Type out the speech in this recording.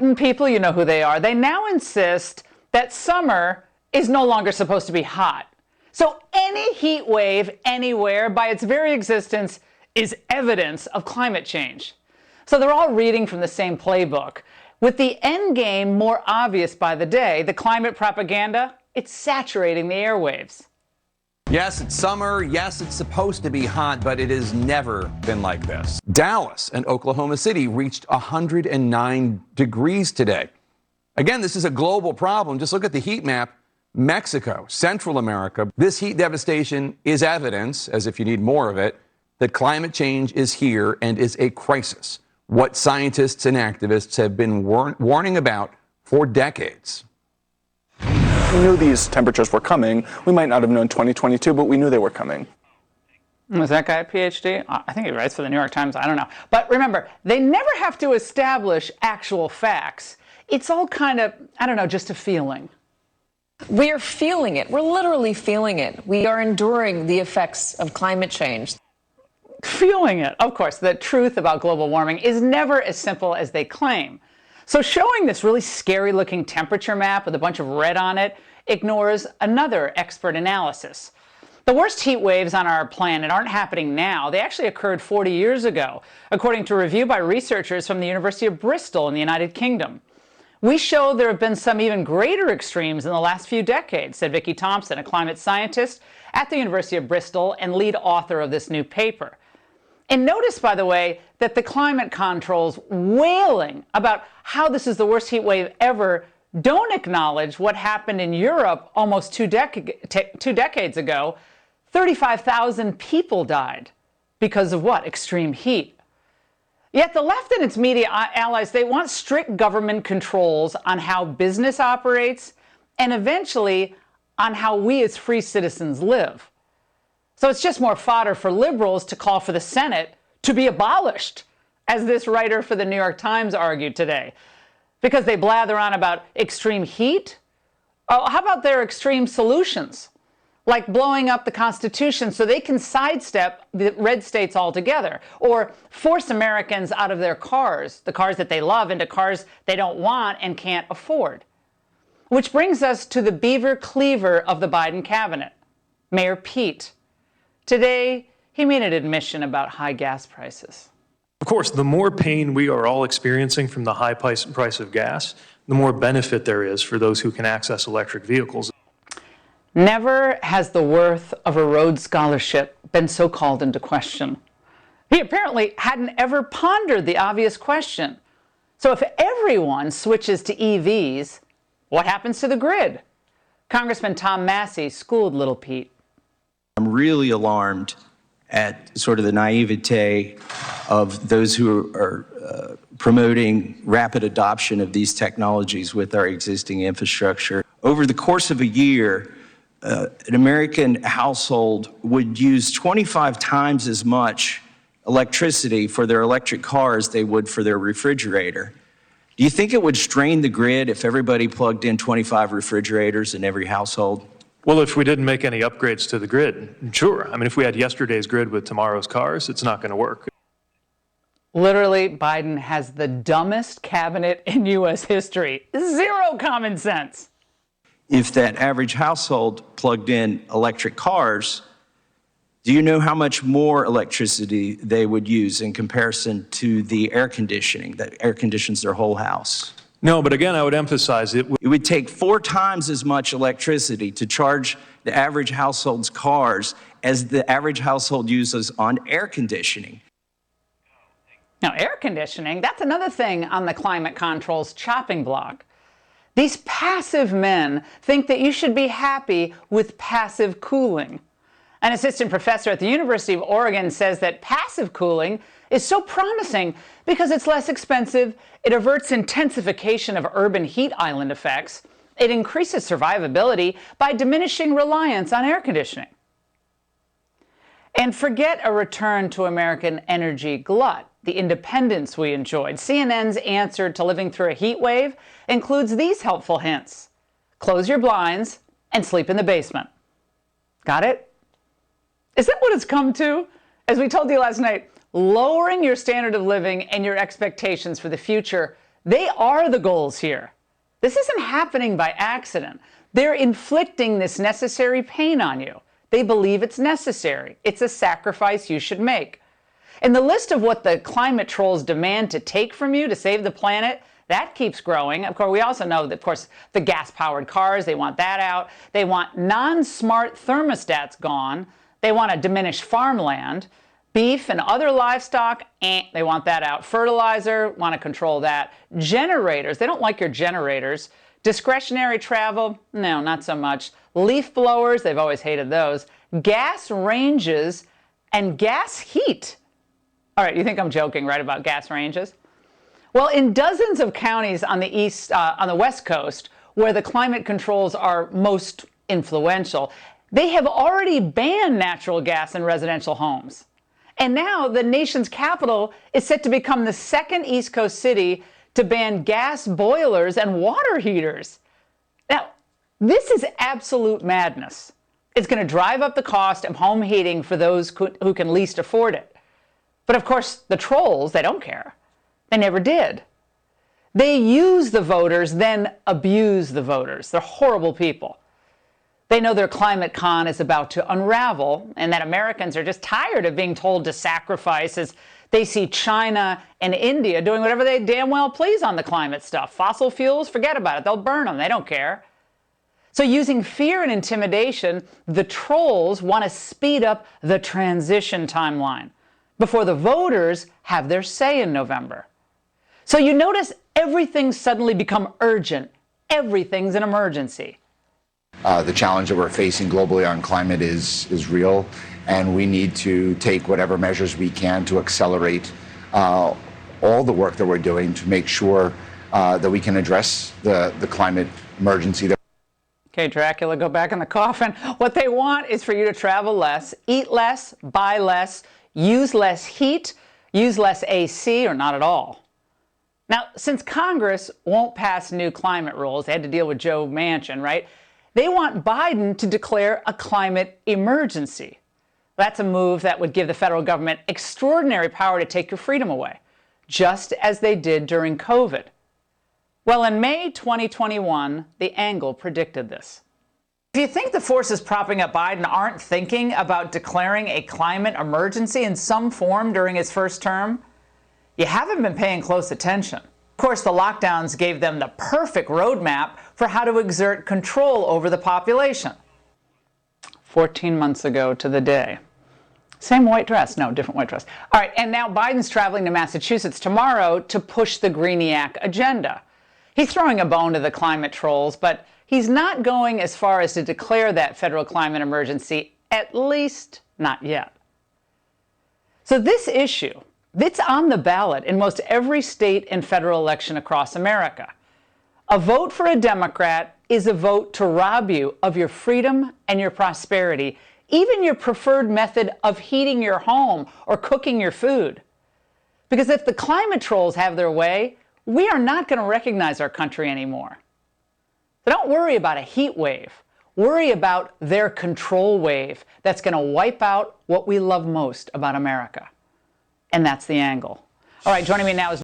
Biden people, you know who they are, they now insist that summer is no longer supposed to be hot. So any heat wave anywhere, by its very existence, is evidence of climate change. So they're all reading from the same playbook. With the end game more obvious by the day, the climate propaganda, it's saturating the airwaves. Yes, it's summer. Yes, it's supposed to be hot, but it has never been like this. Dallas and Oklahoma City reached 109 degrees today. Again, this is a global problem. Just look at the heat map. Mexico, Central America. This heat devastation is evidence, as if you need more of it, that climate change is here and is a crisis. What scientists and activists have been warning about for decades. We knew these temperatures were coming. We might not have known 2022, but we knew they were coming. Was that guy a PhD? I think he writes for the New York Times. I don't know. But remember, they never have to establish actual facts. It's all kind of, I don't know, just a feeling. We are feeling it. We're literally feeling it. We are enduring the effects of climate change. Feeling it. Of course, the truth about global warming is never as simple as they claim. So showing this really scary looking temperature map with a bunch of red on it ignores another expert analysis. The worst heat waves on our planet aren't happening now. They actually occurred 40 years ago, according to a review by researchers from the University of Bristol in the United Kingdom. We show there have been some even greater extremes in the last few decades, said Vicki Thompson, a climate scientist at the University of Bristol and lead author of this new paper. And notice, by the way, that the climate controls wailing about how this is the worst heat wave ever don't acknowledge what happened in Europe almost two decades ago. 35,000 people died because of what? Extreme heat. Yet the left and its media allies, they want strict government controls on how business operates and eventually on how we as free citizens live. So it's just more fodder for liberals to call for the Senate to be abolished, as this writer for the New York Times argued today, because they blather on about extreme heat. Oh, how about their extreme solutions, like blowing up the Constitution so they can sidestep the red states altogether, or force Americans out of their cars, the cars that they love, into cars they don't want and can't afford. Which brings us to the beaver cleaver of the Biden cabinet, Mayor Pete. Today, he made an admission about high gas prices. Of course, the more pain we are all experiencing from the high price of gas, the more benefit there is for those who can access electric vehicles. Never has the worth of a Rhodes Scholarship been so called into question. He apparently hadn't ever pondered the obvious question. So if everyone switches to EVs, what happens to the grid? Congressman Tom Massey schooled little Pete. I'm really alarmed at sort of the naivete of those who are promoting rapid adoption of these technologies with our existing infrastructure. Over the course of a year, an American household would use 25 times as much electricity for their electric car as they would for their refrigerator. Do you think it would strain the grid if everybody plugged in 25 refrigerators in every household? Well, if we didn't make any upgrades to the grid, sure. I mean, if we had yesterday's grid with tomorrow's cars, it's not going to work. Literally, Biden has the dumbest cabinet in U.S. history. Zero common sense. If that average household plugged in electric cars, do you know how much more electricity they would use in comparison to the air conditioning that air conditions their whole house? No, but again, I would emphasize it would take 4 times as much electricity to charge the average household's cars as the average household uses on air conditioning. Now, air conditioning, that's another thing on the climate controls chopping block. These passive men think that you should be happy with passive cooling. An assistant professor at the University of Oregon says that passive cooling is so promising because it's less expensive, it averts intensification of urban heat island effects, it increases survivability by diminishing reliance on air conditioning. And forget a return to American energy glut, the independence we enjoyed. CNN's answer to living through a heat wave includes these helpful hints. Close your blinds and sleep in the basement. Got it? Is that what it's come to? As we told you last night, lowering your standard of living and your expectations for the future, They are the goals here. This isn't happening by accident. They're inflicting this necessary pain on you. They believe it's necessary. It's a sacrifice you should make. And the list of what the climate trolls demand to take from you to save the planet, that keeps growing. Of course, we also know that, of course, the gas-powered cars, they want that out. They want non-smart thermostats gone. They want to diminish farmland. Beef and other livestock, they want that out. Fertilizer, want to control that. Generators, they don't like your generators. Discretionary travel, no, not so much. Leaf blowers, they've always hated those. Gas ranges and gas heat. All right, you think I'm joking, right, about gas ranges? Well, in dozens of counties on the West Coast, where the climate controls are most influential, they have already banned natural gas in residential homes. And now the nation's capital is set to become the second East Coast city to ban gas boilers and water heaters. Now, this is absolute madness. It's going to drive up the cost of home heating for those who can least afford it. But of course, the trolls, they don't care. They never did. They use the voters, then abuse the voters. They're horrible people. They know their climate con is about to unravel and that Americans are just tired of being told to sacrifice as they see China and India doing whatever they damn well please on the climate stuff. Fossil fuels, forget about it. They'll burn them. They don't care. So using fear and intimidation, the trolls want to speed up the transition timeline before the voters have their say in November. So you notice everything's suddenly become urgent. Everything's an emergency. The challenge that we're facing globally on climate is real, and we need to take whatever measures we can to accelerate all the work that we're doing to make sure that we can address the climate emergency. Okay, Dracula, go back in the coffin. What they want is for you to travel less, eat less, buy less, use less heat, use less AC, or not at all. Now, since Congress won't pass new climate rules, they had to deal with Joe Manchin, right? They want Biden to declare a climate emergency. That's a move that would give the federal government extraordinary power to take your freedom away, just as they did during COVID. Well, in May 2021, the Angle predicted this. If you think the forces propping up Biden aren't thinking about declaring a climate emergency in some form during his first term, you haven't been paying close attention. Of course, the lockdowns gave them the perfect roadmap for how to exert control over the population. 14 months ago to the day. Same white dress. No, different white dress. All right, and now Biden's traveling to Massachusetts tomorrow to push the Greeniac agenda. He's throwing a bone to the climate trolls, but he's not going as far as to declare that federal climate emergency, at least not yet. So this issue, it's on the ballot in most every state and federal election across America. A vote for a Democrat is a vote to rob you of your freedom and your prosperity, even your preferred method of heating your home or cooking your food. Because if the climate trolls have their way, we are not going to recognize our country anymore. So don't worry about a heat wave. Worry about their control wave that's going to wipe out what we love most about America. And that's the Angle. All right, joining me now is